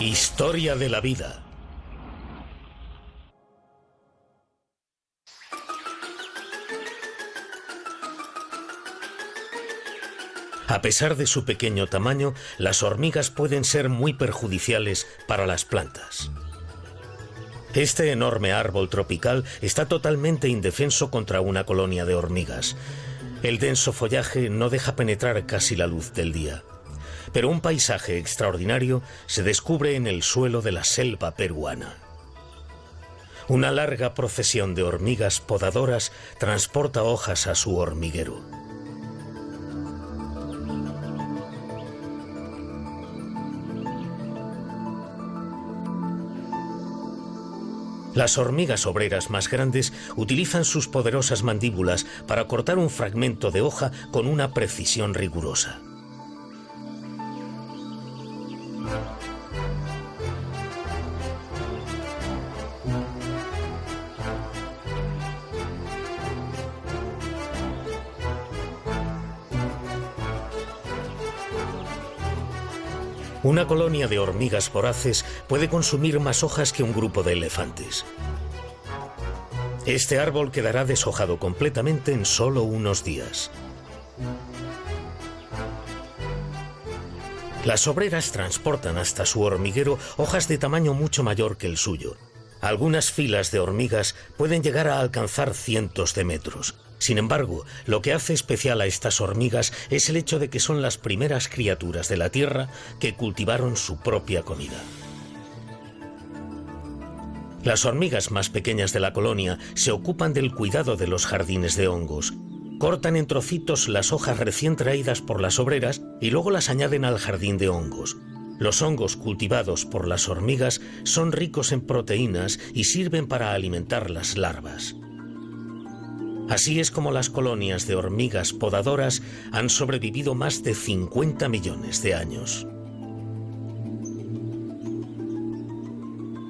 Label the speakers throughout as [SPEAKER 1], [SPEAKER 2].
[SPEAKER 1] Historia de la vida. A pesar de su pequeño tamaño, las hormigas pueden ser muy perjudiciales para las plantas. Este enorme árbol tropical está totalmente indefenso contra una colonia de hormigas. El denso follaje no deja penetrar casi la luz del día. Pero un paisaje extraordinario se descubre en el suelo de la selva peruana. Una larga procesión de hormigas podadoras transporta hojas a su hormiguero. Las hormigas obreras más grandes utilizan sus poderosas mandíbulas para cortar un fragmento de hoja con una precisión rigurosa. Una colonia de hormigas voraces puede consumir más hojas que un grupo de elefantes. Este árbol quedará deshojado completamente en solo unos días. Las obreras transportan hasta su hormiguero hojas de tamaño mucho mayor que el suyo. Algunas filas de hormigas pueden llegar a alcanzar cientos de metros. Sin embargo, lo que hace especial a estas hormigas es el hecho de que son las primeras criaturas de la Tierra que cultivaron su propia comida. Las hormigas más pequeñas de la colonia se ocupan del cuidado de los jardines de hongos. Cortan en trocitos las hojas recién traídas por las obreras y luego las añaden al jardín de hongos. Los hongos cultivados por las hormigas son ricos en proteínas y sirven para alimentar las larvas. Así es como las colonias de hormigas podadoras han sobrevivido más de 50 millones de años.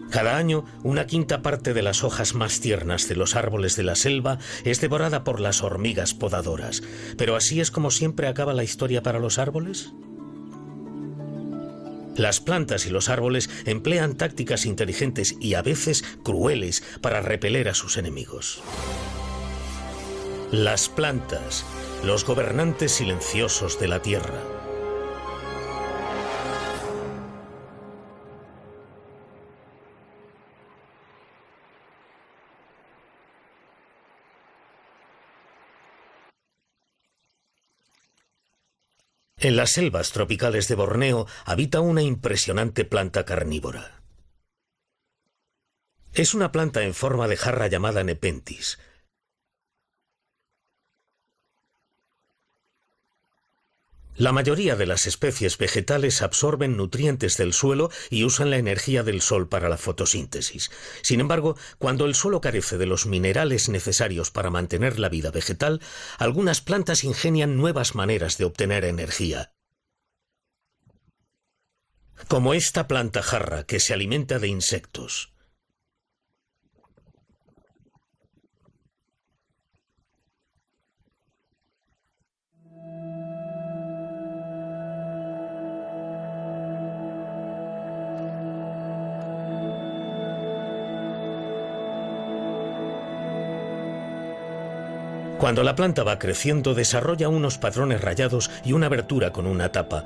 [SPEAKER 1] Cada año, una quinta parte de las hojas más tiernas de los árboles de la selva es devorada por las hormigas podadoras. ¿Pero así es como siempre acaba la historia para los árboles? Las plantas y los árboles emplean tácticas inteligentes y a veces crueles para repeler a sus enemigos. Las plantas, los gobernantes silenciosos de la tierra. En las selvas tropicales de Borneo habita una impresionante planta carnívora. Es una planta en forma de jarra llamada Nepenthes. La mayoría de las especies vegetales absorben nutrientes del suelo y usan la energía del sol para la fotosíntesis. Sin embargo, cuando el suelo carece de los minerales necesarios para mantener la vida vegetal, algunas plantas ingenian nuevas maneras de obtener energía. Como esta planta jarra que se alimenta de insectos. Cuando la planta va creciendo, desarrolla unos patrones rayados y una abertura con una tapa.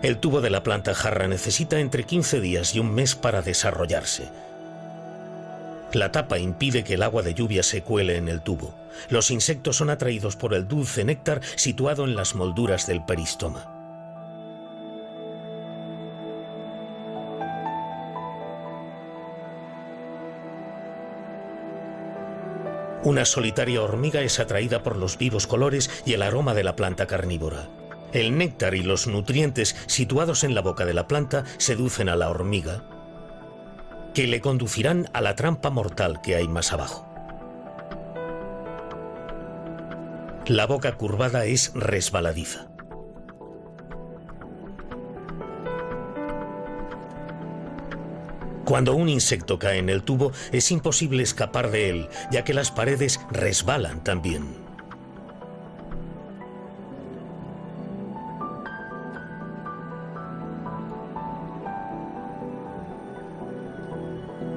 [SPEAKER 1] El tubo de la planta jarra necesita entre 15 días y un mes para desarrollarse. La tapa impide que el agua de lluvia se cuele en el tubo. Los insectos son atraídos por el dulce néctar situado en las molduras del peristoma. Una solitaria hormiga es atraída por los vivos colores y el aroma de la planta carnívora. El néctar y los nutrientes situados en la boca de la planta seducen a la hormiga, que le conducirán a la trampa mortal que hay más abajo. La boca curvada es resbaladiza. Cuando un insecto cae en el tubo, es imposible escapar de él, ya que las paredes resbalan también.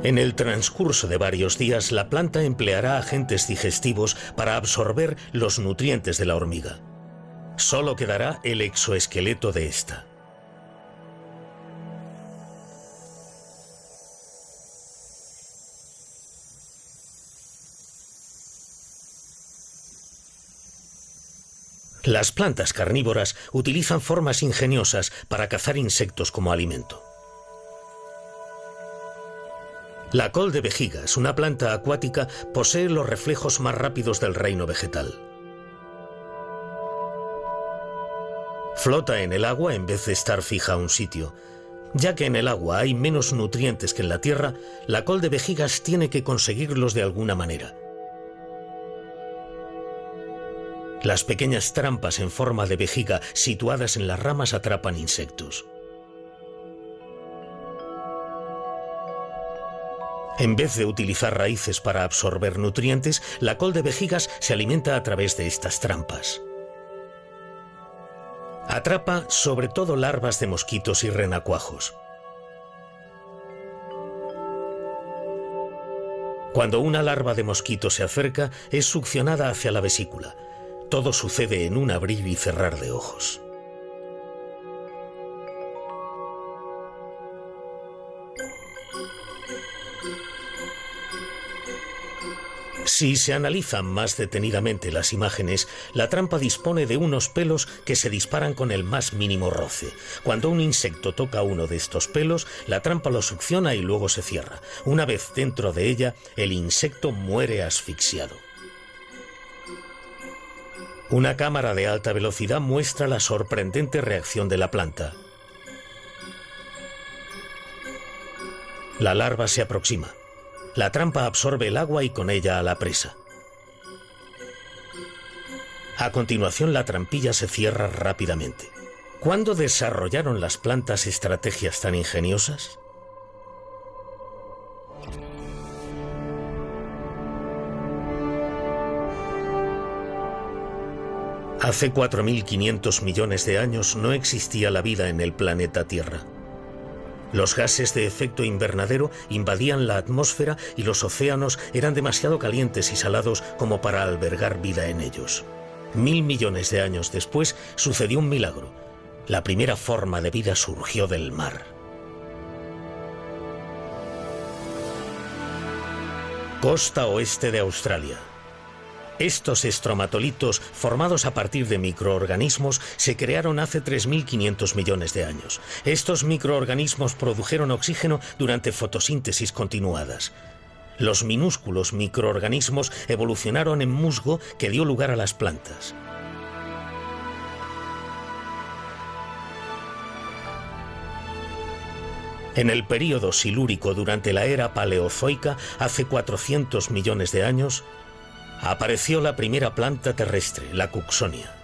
[SPEAKER 1] En el transcurso de varios días, la planta empleará agentes digestivos para absorber los nutrientes de la hormiga. Solo quedará el exoesqueleto de esta. Las plantas carnívoras utilizan formas ingeniosas para cazar insectos como alimento. La col de vejigas, una planta acuática, posee los reflejos más rápidos del reino vegetal. Flota en el agua en vez de estar fija a un sitio. Ya que en el agua hay menos nutrientes que en la tierra, la col de vejigas tiene que conseguirlos de alguna manera. Las pequeñas trampas en forma de vejiga situadas en las ramas atrapan insectos. En vez de utilizar raíces para absorber nutrientes, la col de vejigas se alimenta a través de estas trampas. Atrapa sobre todo larvas de mosquitos y renacuajos. Cuando una larva de mosquito se acerca, es succionada hacia la vesícula. Todo sucede en un abrir y cerrar de ojos. Si se analizan más detenidamente las imágenes, la trampa dispone de unos pelos que se disparan con el más mínimo roce. Cuando un insecto toca uno de estos pelos, la trampa lo succiona y luego se cierra. Una vez dentro de ella, el insecto muere asfixiado. Una cámara de alta velocidad muestra la sorprendente reacción de la planta. La larva se aproxima. La trampa absorbe el agua y con ella a la presa. A continuación, la trampilla se cierra rápidamente. ¿Cuándo desarrollaron las plantas estrategias tan ingeniosas? Hace 4.500 millones de años no existía la vida en el planeta Tierra. Los gases de efecto invernadero invadían la atmósfera y los océanos eran demasiado calientes y salados como para albergar vida en ellos. 1.000 millones de años después sucedió un milagro. La primera forma de vida surgió del mar. Costa oeste de Australia. Estos estromatolitos, formados a partir de microorganismos, se crearon hace 3.500 millones de años. Estos microorganismos produjeron oxígeno durante fotosíntesis continuadas. Los minúsculos microorganismos evolucionaron en musgo que dio lugar a las plantas. En el período silúrico, durante la era paleozoica, hace 400 millones de años, apareció la primera planta terrestre, la Cooksonia.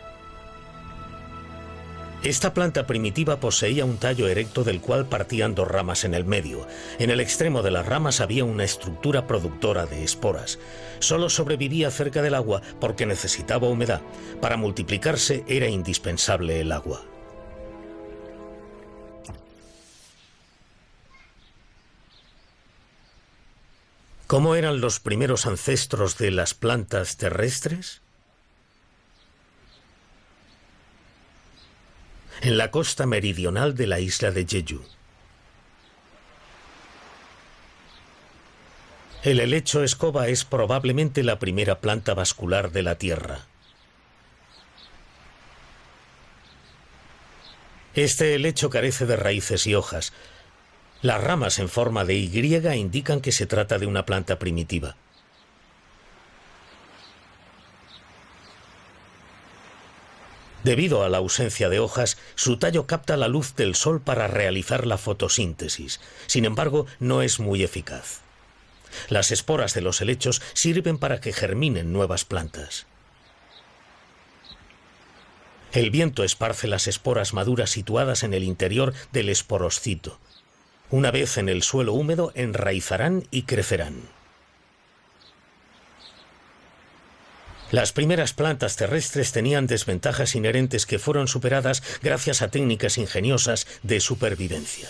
[SPEAKER 1] Esta planta primitiva poseía un tallo erecto del cual partían dos ramas en el medio. En el extremo de las ramas había una estructura productora de esporas. Solo sobrevivía cerca del agua porque necesitaba humedad. Para multiplicarse era indispensable el agua. ¿Cómo eran los primeros ancestros de las plantas terrestres? En la costa meridional de la isla de Jeju. El helecho escoba es probablemente la primera planta vascular de la Tierra. Este helecho carece de raíces y hojas. Las ramas en forma de Y indican que se trata de una planta primitiva. Debido a la ausencia de hojas, su tallo capta la luz del sol para realizar la fotosíntesis. Sin embargo, no es muy eficaz. Las esporas de los helechos sirven para que germinen nuevas plantas. El viento esparce las esporas maduras situadas en el interior del esporoscito. Una vez en el suelo húmedo, enraizarán y crecerán. Las primeras plantas terrestres tenían desventajas inherentes que fueron superadas gracias a técnicas ingeniosas de supervivencia.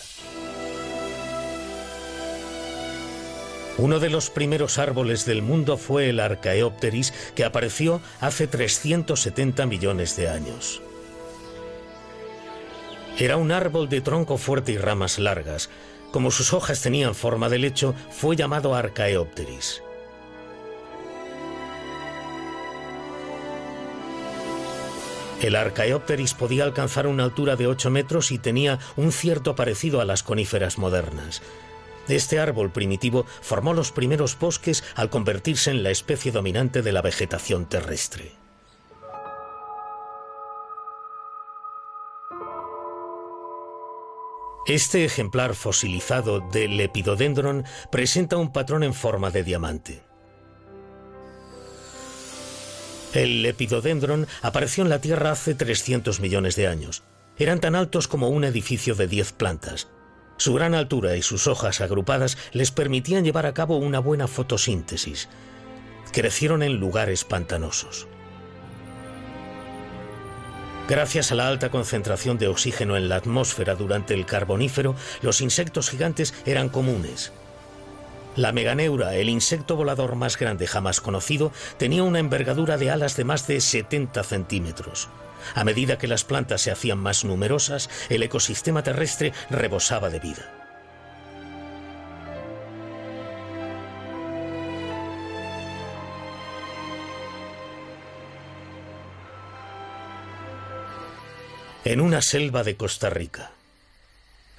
[SPEAKER 1] Uno de los primeros árboles del mundo fue el Archaeopteris, que apareció hace 370 millones de años. Era un árbol de tronco fuerte y ramas largas. Como sus hojas tenían forma de lecho, fue llamado Archaeopteris. El Archaeopteris podía alcanzar una altura de 8 metros y tenía un cierto parecido a las coníferas modernas. Este árbol primitivo formó los primeros bosques al convertirse en la especie dominante de la vegetación terrestre. Este ejemplar fosilizado de Lepidodendron presenta un patrón en forma de diamante. El Lepidodendron apareció en la Tierra hace 300 millones de años. Eran tan altos como un edificio de 10 plantas. Su gran altura y sus hojas agrupadas les permitían llevar a cabo una buena fotosíntesis. Crecieron en lugares pantanosos. Gracias a la alta concentración de oxígeno en la atmósfera durante el Carbonífero, los insectos gigantes eran comunes. La meganeura, el insecto volador más grande jamás conocido, tenía una envergadura de alas de más de 70 centímetros. A medida que las plantas se hacían más numerosas, el ecosistema terrestre rebosaba de vida. En una selva de Costa Rica.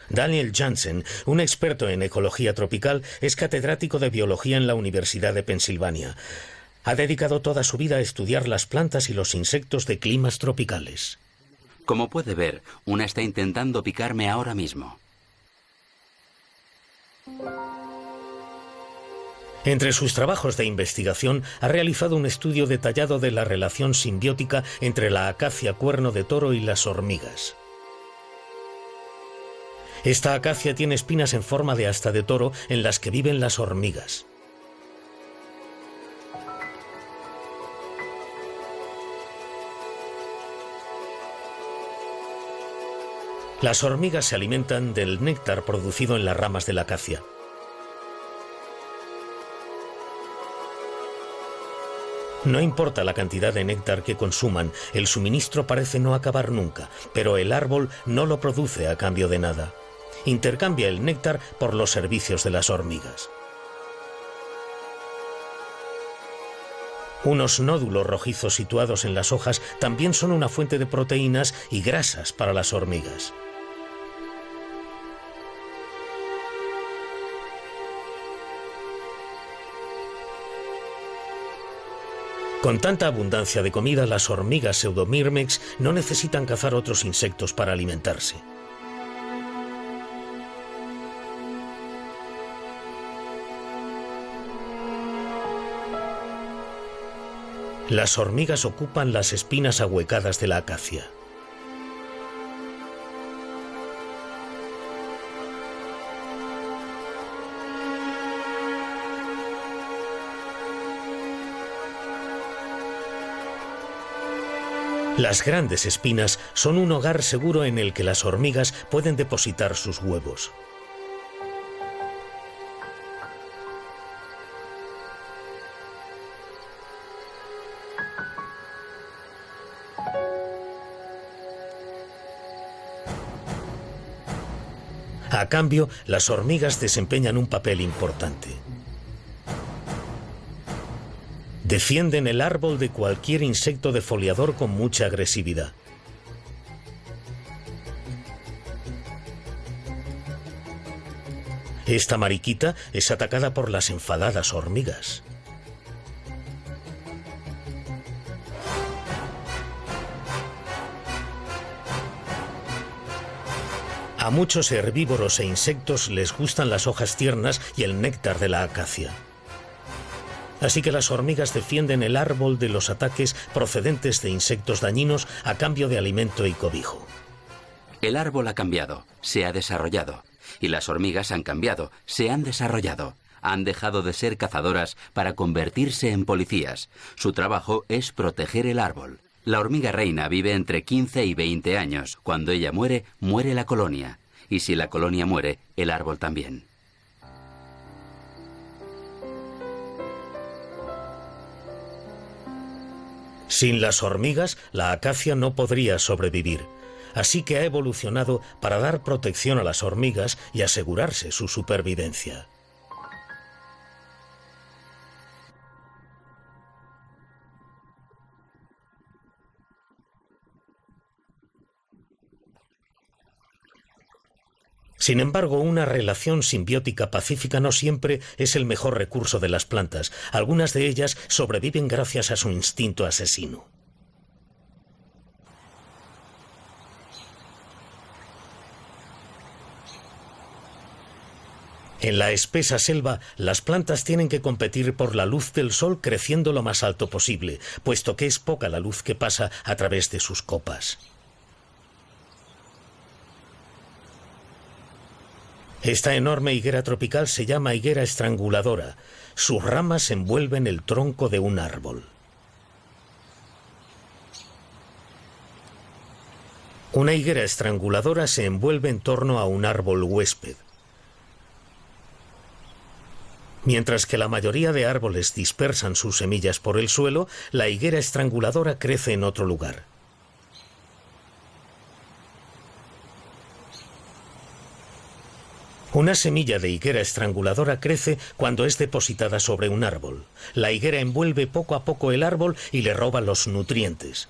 [SPEAKER 1] Daniel Jansen, un experto en ecología tropical, es catedrático de biología en la Universidad de Pensilvania. Ha dedicado toda su vida a estudiar las plantas y los insectos de climas tropicales.
[SPEAKER 2] Como puede ver, una está intentando picarme ahora mismo.
[SPEAKER 1] Entre sus trabajos de investigación ha realizado un estudio detallado de la relación simbiótica entre la acacia cuerno de toro y las hormigas. Esta acacia tiene espinas en forma de asta de toro en las que viven las hormigas. Las hormigas se alimentan del néctar producido en las ramas de la acacia. No importa la cantidad de néctar que consuman, el suministro parece no acabar nunca, pero el árbol no lo produce a cambio de nada. Intercambia el néctar por los servicios de las hormigas. Unos nódulos rojizos situados en las hojas también son una fuente de proteínas y grasas para las hormigas. Con tanta abundancia de comida, las hormigas pseudomyrmex no necesitan cazar otros insectos para alimentarse. Las hormigas ocupan las espinas ahuecadas de la acacia. Las grandes espinas son un hogar seguro en el que las hormigas pueden depositar sus huevos. A cambio, las hormigas desempeñan un papel importante. Defienden el árbol de cualquier insecto defoliador con mucha agresividad. Esta mariquita es atacada por las enfadadas hormigas. A muchos herbívoros e insectos les gustan las hojas tiernas y el néctar de la acacia. Así que las hormigas defienden el árbol de los ataques procedentes de insectos dañinos a cambio de alimento y cobijo.
[SPEAKER 2] El árbol ha cambiado, se ha desarrollado. Y las hormigas han cambiado, se han desarrollado. Han dejado de ser cazadoras para convertirse en policías. Su trabajo es proteger el árbol. La hormiga reina vive entre 15 y 20 años. Cuando ella muere, muere la colonia. Y si la colonia muere, el árbol también.
[SPEAKER 1] Sin las hormigas, la acacia no podría sobrevivir, así que ha evolucionado para dar protección a las hormigas y asegurarse su supervivencia. Sin embargo, una relación simbiótica pacífica no siempre es el mejor recurso de las plantas. Algunas de ellas sobreviven gracias a su instinto asesino. En la espesa selva, las plantas tienen que competir por la luz del sol creciendo lo más alto posible, puesto que es poca la luz que pasa a través de sus copas. Esta enorme higuera tropical se llama higuera estranguladora. Sus ramas envuelven el tronco de un árbol. Una higuera estranguladora se envuelve en torno a un árbol huésped. Mientras que la mayoría de árboles dispersan sus semillas por el suelo, la higuera estranguladora crece en otro lugar. Una semilla de higuera estranguladora crece cuando es depositada sobre un árbol. La higuera envuelve poco a poco el árbol y le roba los nutrientes.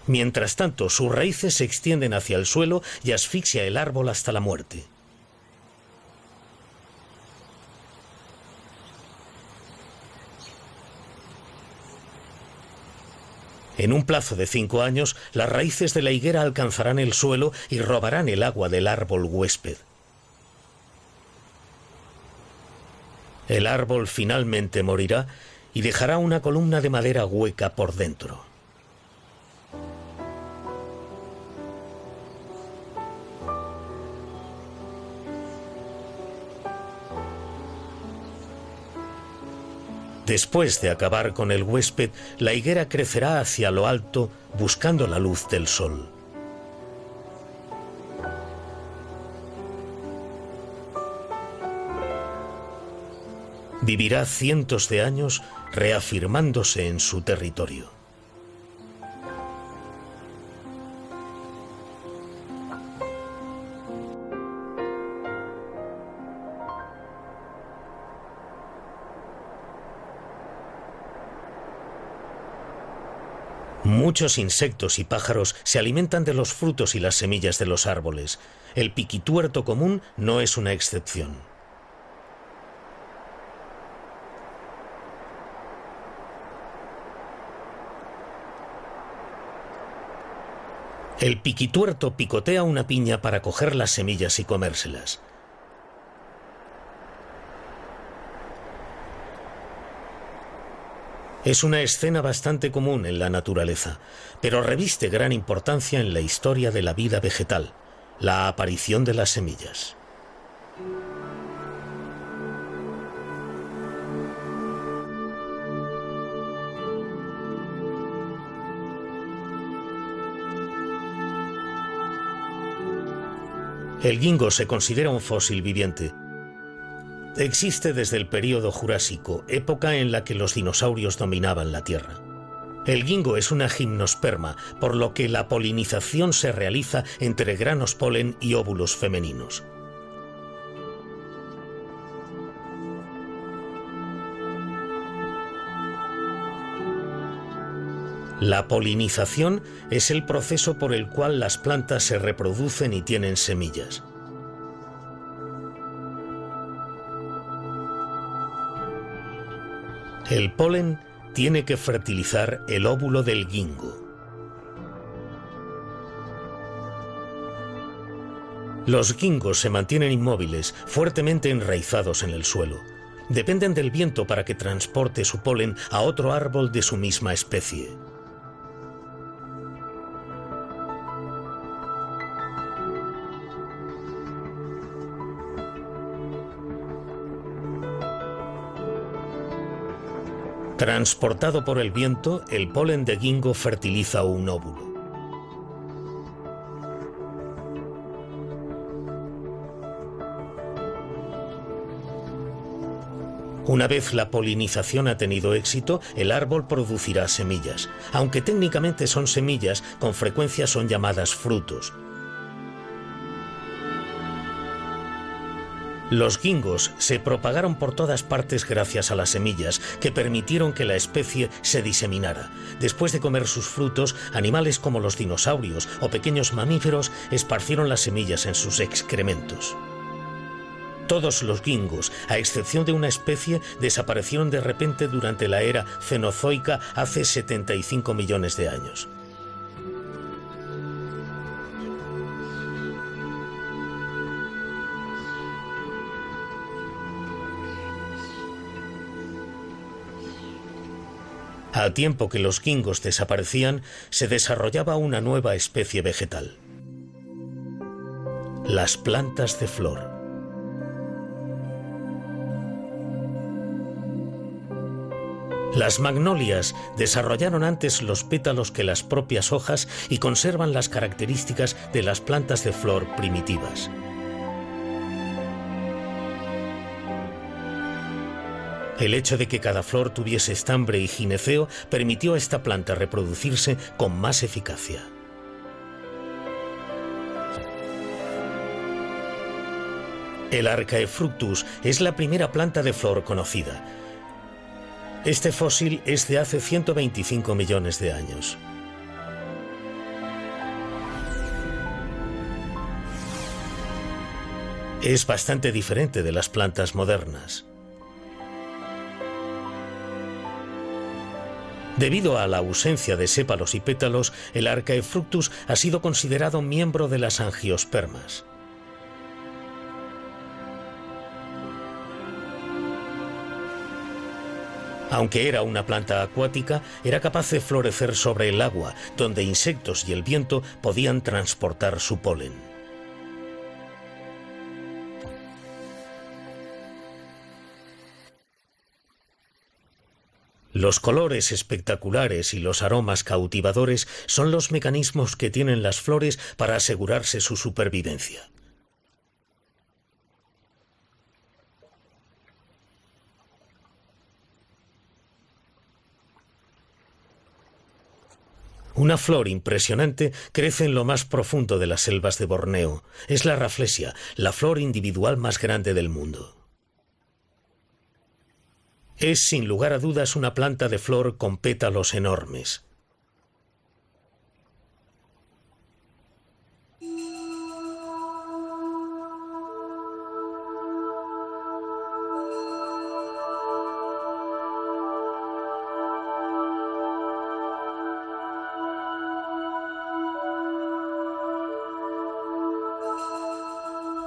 [SPEAKER 1] Mientras tanto, sus raíces se extienden hacia el suelo y asfixia el árbol hasta la muerte. En un plazo de 5 años, las raíces de la higuera alcanzarán el suelo y robarán el agua del árbol huésped. El árbol finalmente morirá y dejará una columna de madera hueca por dentro. Después de acabar con el huésped, la higuera crecerá hacia lo alto buscando la luz del sol. Vivirá cientos de años reafirmándose en su territorio. Muchos insectos y pájaros se alimentan de los frutos y las semillas de los árboles. El piquituerto común no es una excepción. El piquituerto picotea una piña para coger las semillas y comérselas. Es una escena bastante común en la naturaleza, pero reviste gran importancia en la historia de la vida vegetal, la aparición de las semillas. El guingo se considera un fósil viviente. Existe desde el período Jurásico, época en la que los dinosaurios dominaban la Tierra. El guingo es una gimnosperma, por lo que la polinización se realiza entre granos polen y óvulos femeninos. La polinización es el proceso por el cual las plantas se reproducen y tienen semillas. El polen tiene que fertilizar el óvulo del guingo. Los guingos se mantienen inmóviles, fuertemente enraizados en el suelo. Dependen del viento para que transporte su polen a otro árbol de su misma especie. Transportado por el viento, el polen de guingo fertiliza un óvulo. Una vez la polinización ha tenido éxito, el árbol producirá semillas. Aunque técnicamente son semillas, con frecuencia son llamadas frutos. Los gingos se propagaron por todas partes gracias a las semillas, que permitieron que la especie se diseminara. Después de comer sus frutos, animales como los dinosaurios o pequeños mamíferos esparcieron las semillas en sus excrementos. Todos los gingos, a excepción de una especie, desaparecieron de repente durante la era cenozoica hace 75 millones de años. Al tiempo que los gingos desaparecían, se desarrollaba una nueva especie vegetal: las plantas de flor. Las magnolias desarrollaron antes los pétalos que las propias hojas y conservan las características de las plantas de flor primitivas. El hecho de que cada flor tuviese estambre y gineceo permitió a esta planta reproducirse con más eficacia. El Archaefructus es la primera planta de flor conocida. Este fósil es de hace 125 millones de años. Es bastante diferente de las plantas modernas. Debido a la ausencia de sépalos y pétalos, el Archaefructus ha sido considerado miembro de las angiospermas. Aunque era una planta acuática, era capaz de florecer sobre el agua, donde insectos y el viento podían transportar su polen. Los colores espectaculares y los aromas cautivadores son los mecanismos que tienen las flores para asegurarse su supervivencia. Una flor impresionante crece en lo más profundo de las selvas de Borneo. Es la Rafflesia, la flor individual más grande del mundo. Es, sin lugar a dudas, una planta de flor con pétalos enormes.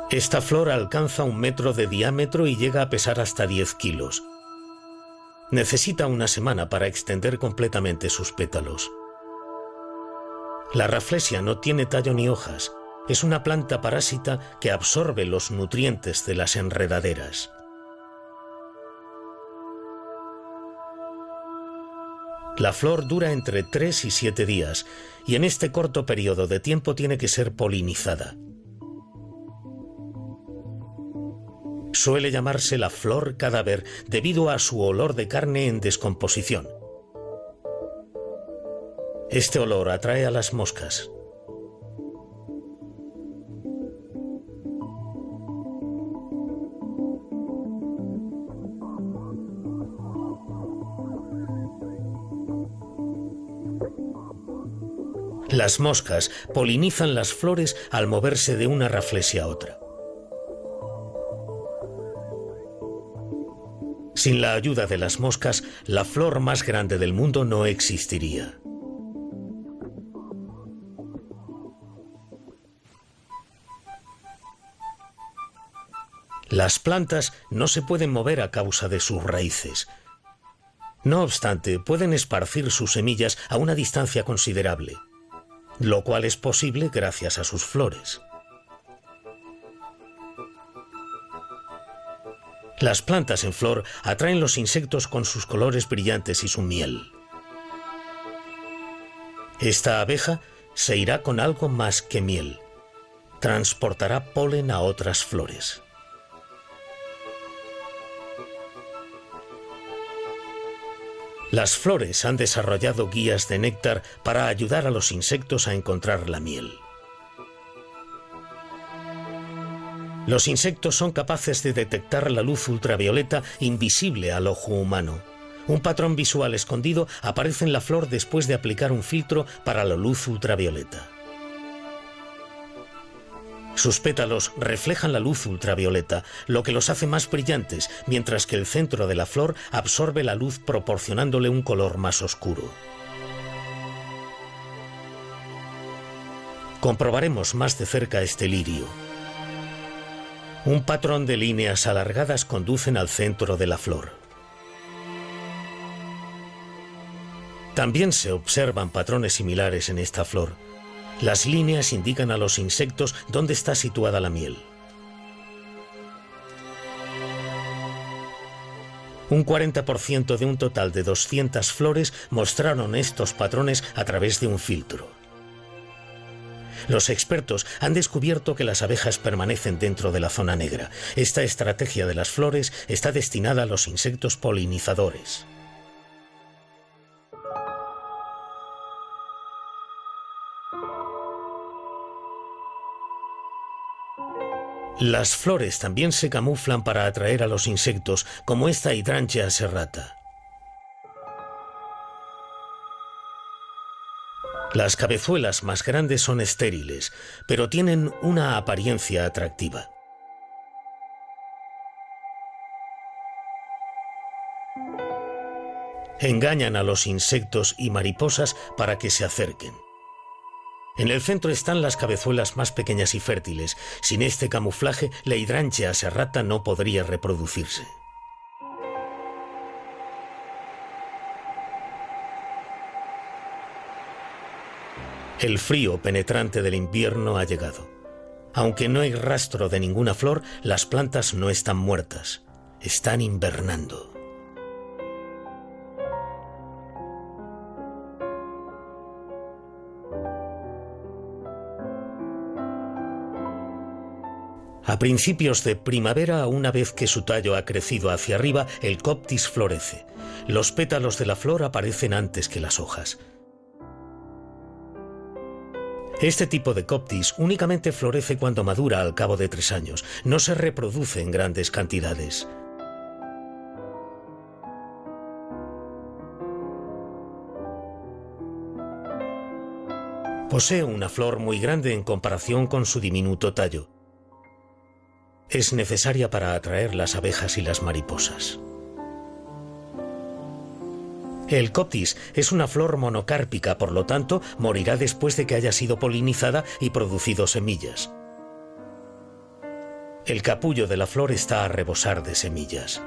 [SPEAKER 1] Esta flor alcanza 1 metro de diámetro y llega a pesar hasta 10 kilos. Necesita una semana para extender completamente sus pétalos. La Rafflesia no tiene tallo ni hojas. Es una planta parásita que absorbe los nutrientes de las enredaderas. La flor dura entre 3 y 7 días y en este corto periodo de tiempo tiene que ser polinizada. Suele llamarse la flor cadáver debido a su olor de carne en descomposición. Este olor atrae a las moscas. Las moscas polinizan las flores al moverse de una Rafflesia a otra. Sin la ayuda de las moscas, la flor más grande del mundo no existiría. Las plantas no se pueden mover a causa de sus raíces. No obstante, pueden esparcir sus semillas a una distancia considerable, lo cual es posible gracias a sus flores. Las plantas en flor atraen los insectos con sus colores brillantes y su miel. Esta abeja se irá con algo más que miel. Transportará polen a otras flores. Las flores han desarrollado guías de néctar para ayudar a los insectos a encontrar la miel. Los insectos son capaces de detectar la luz ultravioleta invisible al ojo humano. Un patrón visual escondido aparece en la flor después de aplicar un filtro para la luz ultravioleta. Sus pétalos reflejan la luz ultravioleta, lo que los hace más brillantes, mientras que el centro de la flor absorbe la luz proporcionándole un color más oscuro. Comprobaremos más de cerca este lirio. Un patrón de líneas alargadas conducen al centro de la flor. También se observan patrones similares en esta flor. Las líneas indican a los insectos dónde está situada la miel. Un 40% de un total de 200 flores mostraron estos patrones a través de un filtro. Los expertos han descubierto que las abejas permanecen dentro de la zona negra. Esta estrategia de las flores está destinada a los insectos polinizadores. Las flores también se camuflan para atraer a los insectos, como esta Hydrangea serrata. Las cabezuelas más grandes son estériles, pero tienen una apariencia atractiva. Engañan a los insectos y mariposas para que se acerquen. En el centro están las cabezuelas más pequeñas y fértiles. Sin este camuflaje, la Hydrangea serrata no podría reproducirse. El frío penetrante del invierno ha llegado. Aunque no hay rastro de ninguna flor, las plantas no están muertas. Están invernando. A principios de primavera, una vez que su tallo ha crecido hacia arriba, el Coptis florece. Los pétalos de la flor aparecen antes que las hojas. Este tipo de Coptis únicamente florece cuando madura al cabo de 3 años. No se reproduce en grandes cantidades. Posee una flor muy grande en comparación con su diminuto tallo. Es necesaria para atraer las abejas y las mariposas. El Coptis es una flor monocárpica, por lo tanto, morirá después de que haya sido polinizada y producido semillas. El capullo de la flor está a rebosar de semillas.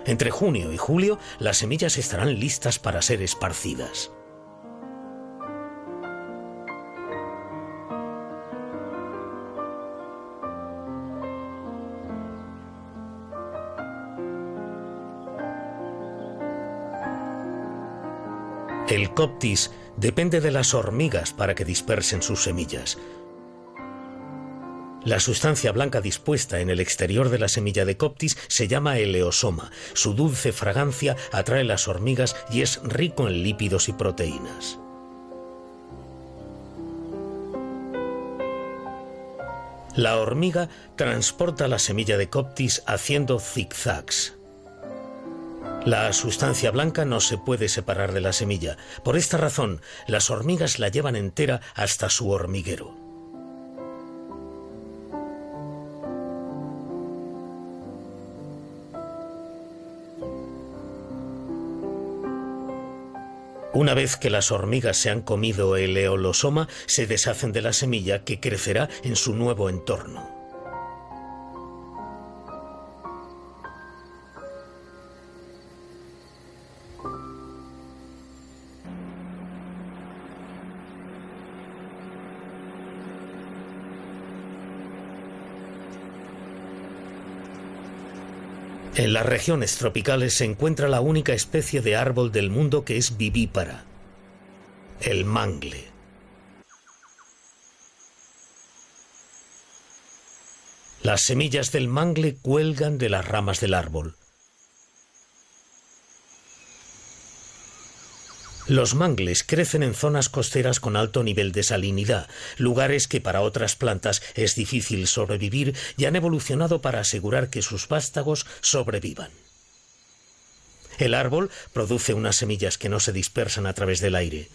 [SPEAKER 1] Entre junio y julio, las semillas estarán listas para ser esparcidas. El Coptis depende de las hormigas para que dispersen sus semillas. La sustancia blanca dispuesta en el exterior de la semilla de Coptis se llama eleosoma. Su dulce fragancia atrae las hormigas y es rico en lípidos y proteínas. La hormiga transporta la semilla de Coptis haciendo zigzags. La sustancia blanca no se puede separar de la semilla. Por esta razón, las hormigas la llevan entera hasta su hormiguero. Una vez que las hormigas se han comido el eolosoma, se deshacen de la semilla que crecerá en su nuevo entorno. En las regiones tropicales se encuentra la única especie de árbol del mundo que es vivípara, el mangle. Las semillas del mangle cuelgan de las ramas del árbol. Los mangles crecen en zonas costeras con alto nivel de salinidad, lugares que para otras plantas es difícil sobrevivir y han evolucionado para asegurar que sus vástagos sobrevivan. El árbol produce unas semillas que no se dispersan a través del aire.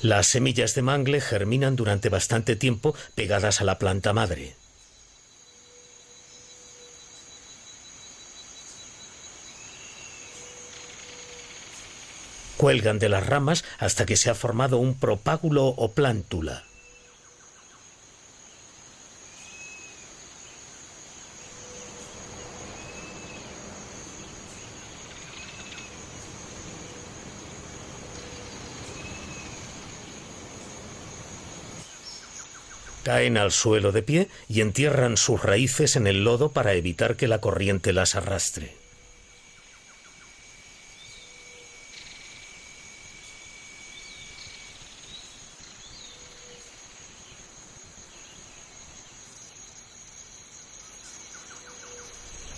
[SPEAKER 1] Las semillas de mangle germinan durante bastante tiempo pegadas a la planta madre. Cuelgan de las ramas hasta que se ha formado un propágulo o plántula. Caen al suelo de pie y entierran sus raíces en el lodo para evitar que la corriente las arrastre.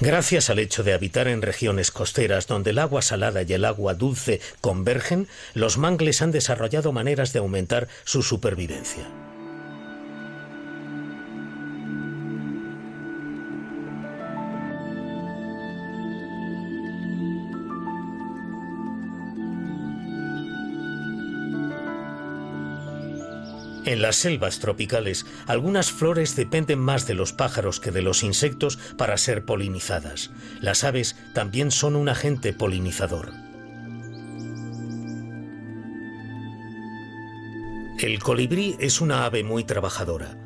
[SPEAKER 1] Gracias al hecho de habitar en regiones costeras donde el agua salada y el agua dulce convergen, los mangles han desarrollado maneras de aumentar su supervivencia. En las selvas tropicales, algunas flores dependen más de los pájaros que de los insectos para ser polinizadas. Las aves también son un agente polinizador. El colibrí es una ave muy trabajadora.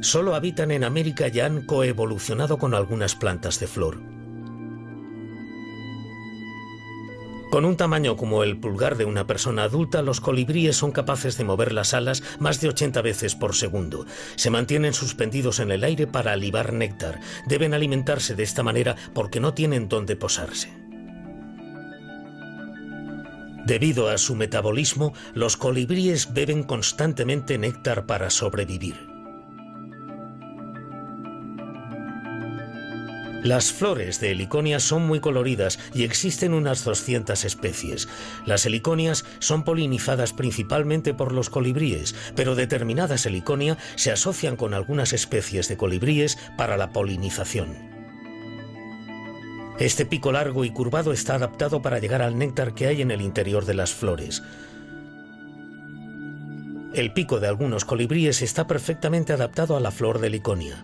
[SPEAKER 1] Solo habitan en América y han coevolucionado con algunas plantas de flor. Con un tamaño como el pulgar de una persona adulta, los colibríes son capaces de mover las alas más de 80 veces por segundo. Se mantienen suspendidos en el aire para libar néctar. Deben alimentarse de esta manera porque no tienen dónde posarse. Debido a su metabolismo, los colibríes beben constantemente néctar para sobrevivir. Las flores de heliconia son muy coloridas y existen unas 200 especies. Las heliconias son polinizadas principalmente por los colibríes, pero determinadas heliconia se asocian con algunas especies de colibríes para la polinización. Este pico largo y curvado está adaptado para llegar al néctar que hay en el interior de las flores. El pico de algunos colibríes está perfectamente adaptado a la flor de heliconia.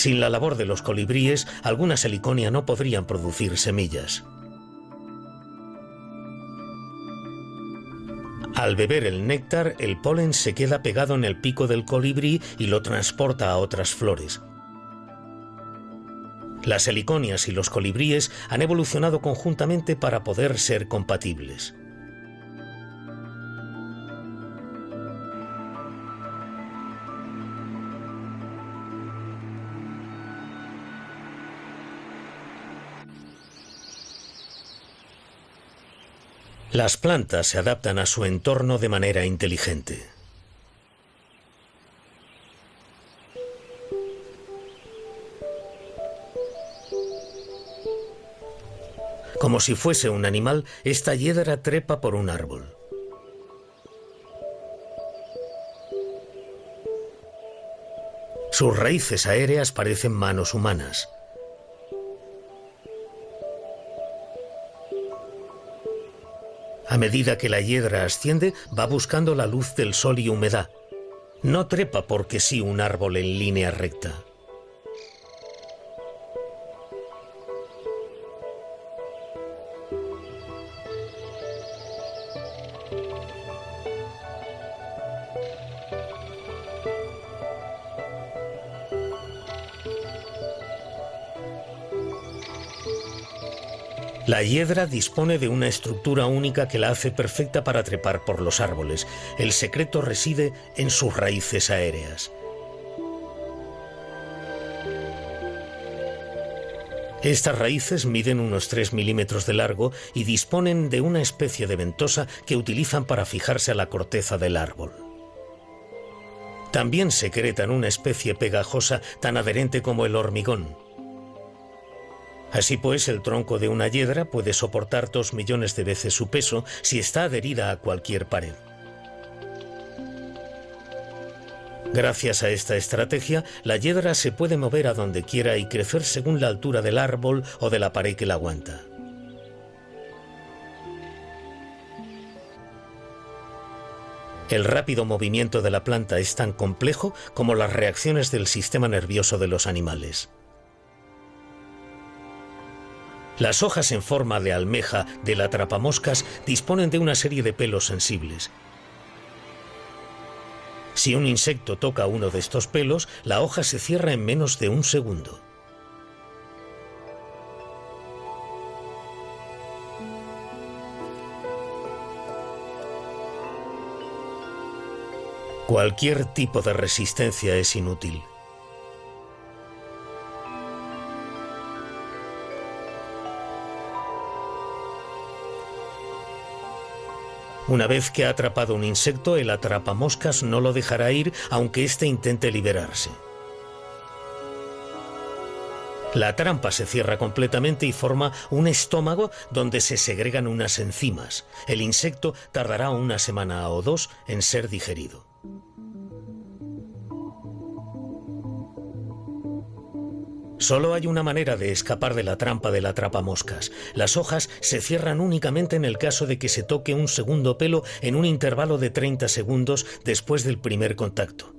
[SPEAKER 1] Sin la labor de los colibríes, algunas heliconia no podrían producir semillas. Al beber el néctar, el polen se queda pegado en el pico del colibrí y lo transporta a otras flores. Las heliconias y los colibríes han evolucionado conjuntamente para poder ser compatibles. Las plantas se adaptan a su entorno de manera inteligente. Como si fuese un animal, esta hiedra trepa por un árbol. Sus raíces aéreas parecen manos humanas. A medida que la hiedra asciende, va buscando la luz del sol y humedad. No trepa porque sí un árbol en línea recta. La hiedra dispone de una estructura única que la hace perfecta para trepar por los árboles. El secreto reside en sus raíces aéreas. Estas raíces miden unos 3 milímetros de largo y disponen de una especie de ventosa que utilizan para fijarse a la corteza del árbol. También secretan una especie pegajosa tan adherente como el hormigón. Así pues, el tronco de una hiedra puede soportar 2 millones de veces su peso si está adherida a cualquier pared. Gracias a esta estrategia, la hiedra se puede mover a donde quiera y crecer según la altura del árbol o de la pared que la aguanta. El rápido movimiento de la planta es tan complejo como las reacciones del sistema nervioso de los animales. Las hojas en forma de almeja del atrapamoscas disponen de una serie de pelos sensibles. Si un insecto toca uno de estos pelos, la hoja se cierra en menos de 1 segundo. Cualquier tipo de resistencia es inútil. Una vez que ha atrapado un insecto, el atrapamoscas no lo dejará ir aunque éste intente liberarse. La trampa se cierra completamente y forma un estómago donde se segregan unas enzimas. El insecto tardará 1 semana o 2 en ser digerido. Solo hay una manera de escapar de la trampa del atrapamoscas. Las hojas se cierran únicamente en el caso de que se toque un segundo pelo en un intervalo de 30 segundos después del primer contacto.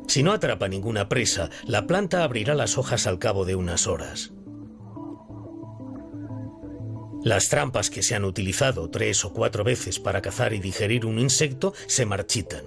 [SPEAKER 1] Si no atrapa ninguna presa, la planta abrirá las hojas al cabo de unas horas. Las trampas que se han utilizado 3 o 4 veces para cazar y digerir un insecto se marchitan.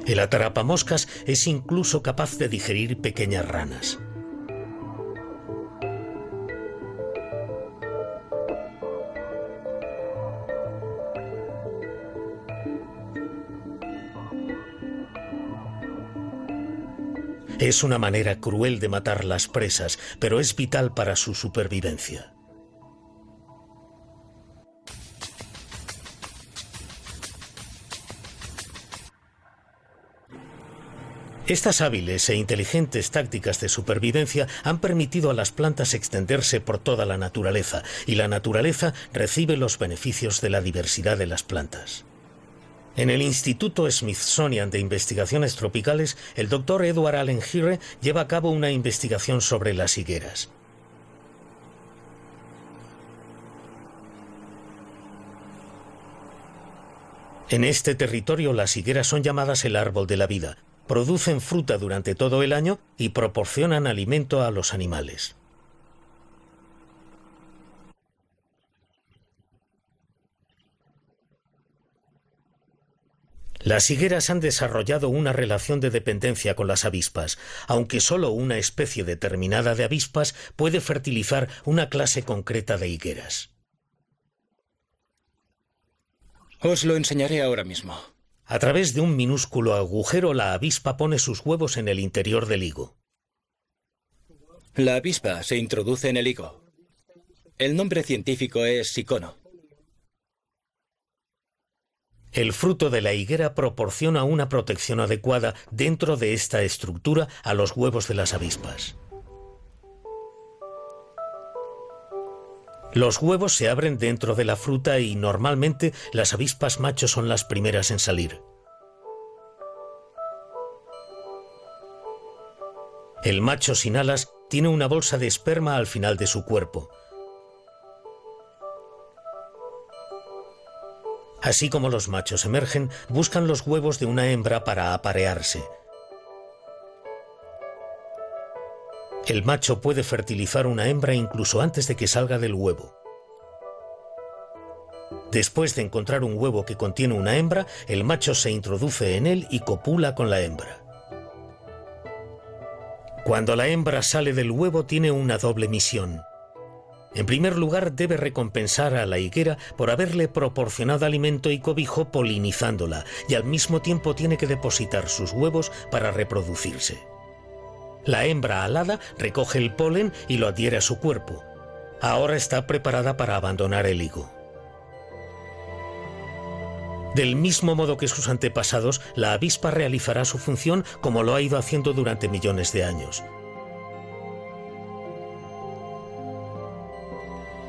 [SPEAKER 1] El atrapamoscas es incluso capaz de digerir pequeñas ranas. Es una manera cruel de matar las presas, pero es vital para su supervivencia. Estas hábiles e inteligentes tácticas de supervivencia han permitido a las plantas extenderse por toda la naturaleza, y la naturaleza recibe los beneficios de la diversidad de las plantas. En el Instituto Smithsonian de Investigaciones Tropicales, el Dr. Edward Allen Hire lleva a cabo una investigación sobre las higueras. En este territorio las higueras son llamadas el árbol de la vida. Producen fruta durante todo el año y proporcionan alimento a los animales. Las higueras han desarrollado una relación de dependencia con las avispas, aunque solo una especie determinada de avispas puede fertilizar una clase concreta de higueras.
[SPEAKER 3] Os lo enseñaré ahora mismo.
[SPEAKER 1] A través de un minúsculo agujero, la avispa pone sus huevos en el interior del higo.
[SPEAKER 3] La avispa se introduce en el higo. El nombre científico es sicono.
[SPEAKER 1] El fruto de la higuera proporciona una protección adecuada dentro de esta estructura a los huevos de las avispas. Los huevos se abren dentro de la fruta y normalmente las avispas machos son las primeras en salir. El macho sin alas tiene una bolsa de esperma al final de su cuerpo. Así como los machos emergen, buscan los huevos de una hembra para aparearse. El macho puede fertilizar una hembra incluso antes de que salga del huevo. Después de encontrar un huevo que contiene una hembra, el macho se introduce en él y copula con la hembra. Cuando la hembra sale del huevo, tiene una doble misión: En primer lugar, debe recompensar a la higuera por haberle proporcionado alimento y cobijo polinizándola, y al mismo tiempo tiene que depositar sus huevos para reproducirse. La hembra alada recoge el polen y lo adhiere a su cuerpo. Ahora está preparada para abandonar el higo. Del mismo modo que sus antepasados, la avispa realizará su función como lo ha ido haciendo durante millones de años.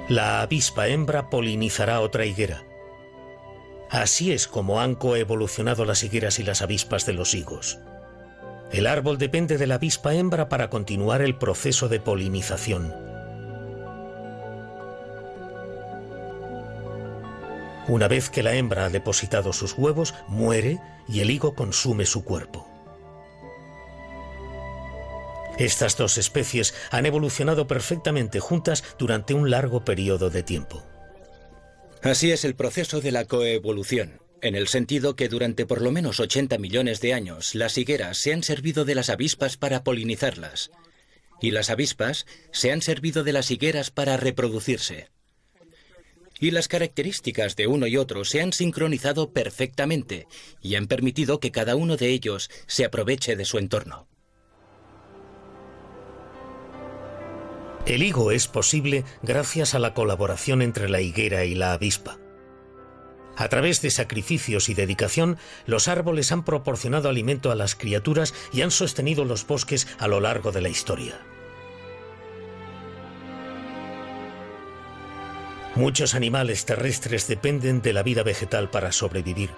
[SPEAKER 1] La avispa hembra polinizará otra higuera. Así es como han coevolucionado las higueras y las avispas de los higos. El árbol depende de la avispa hembra para continuar el proceso de polinización. Una vez que la hembra ha depositado sus huevos, muere y el higo consume su cuerpo. Estas dos especies han evolucionado perfectamente juntas durante un largo periodo de tiempo.
[SPEAKER 3] Así es el proceso de la coevolución, en el sentido que durante por lo menos 80 millones de años las higueras se han servido de las avispas para polinizarlas, y las avispas se han servido de las higueras para reproducirse. Y las características de uno y otro se han sincronizado perfectamente y han permitido que cada uno de ellos se aproveche de su entorno.
[SPEAKER 1] El higo es posible gracias a la colaboración entre la higuera y la avispa. A través de sacrificios y dedicación, los árboles han proporcionado alimento a las criaturas y han sostenido los bosques a lo largo de la historia. Muchos animales terrestres dependen de la vida vegetal para sobrevivir.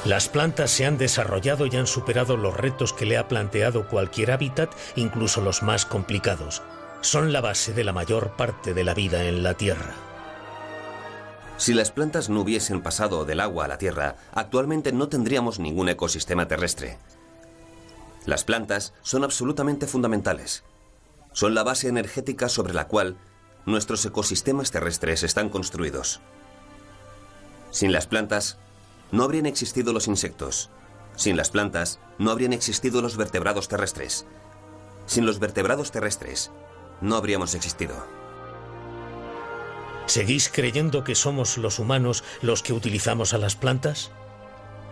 [SPEAKER 1] Las plantas se han desarrollado y han superado los retos que le ha planteado cualquier hábitat, incluso los más complicados. Son la base de la mayor parte de la vida en la Tierra.
[SPEAKER 4] Si las plantas no hubiesen pasado del agua a la tierra, actualmente no tendríamos ningún ecosistema terrestre. Las plantas son absolutamente fundamentales. Son la base energética sobre la cual nuestros ecosistemas terrestres están construidos. Sin las plantas, no habrían existido los insectos. Sin las plantas, no habrían existido los vertebrados terrestres. Sin los vertebrados terrestres, no habríamos existido.
[SPEAKER 1] ¿Seguís creyendo que somos los humanos los que utilizamos a las plantas?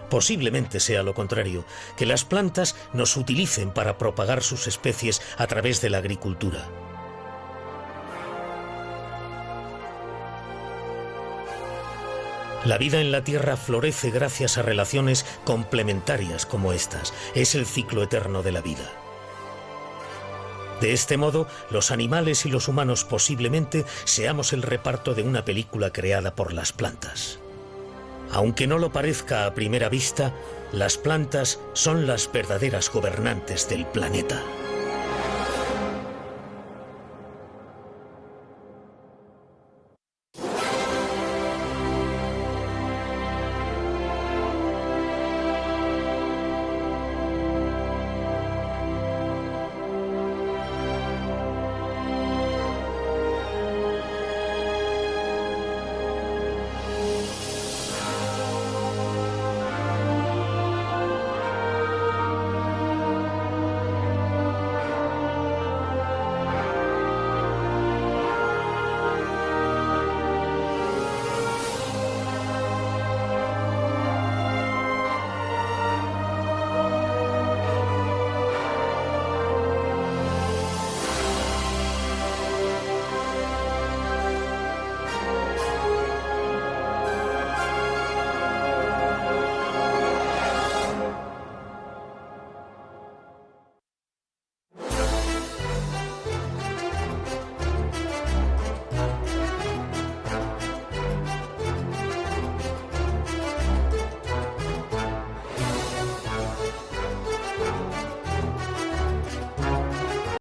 [SPEAKER 1] Posiblemente sea lo contrario, que las plantas nos utilicen para propagar sus especies a través de la agricultura. La vida en la Tierra florece gracias a relaciones complementarias como estas. Es el ciclo eterno de la vida. De este modo, los animales y los humanos posiblemente seamos el reparto de una película creada por las plantas. Aunque no lo parezca a primera vista, las plantas son las verdaderas gobernantes del planeta.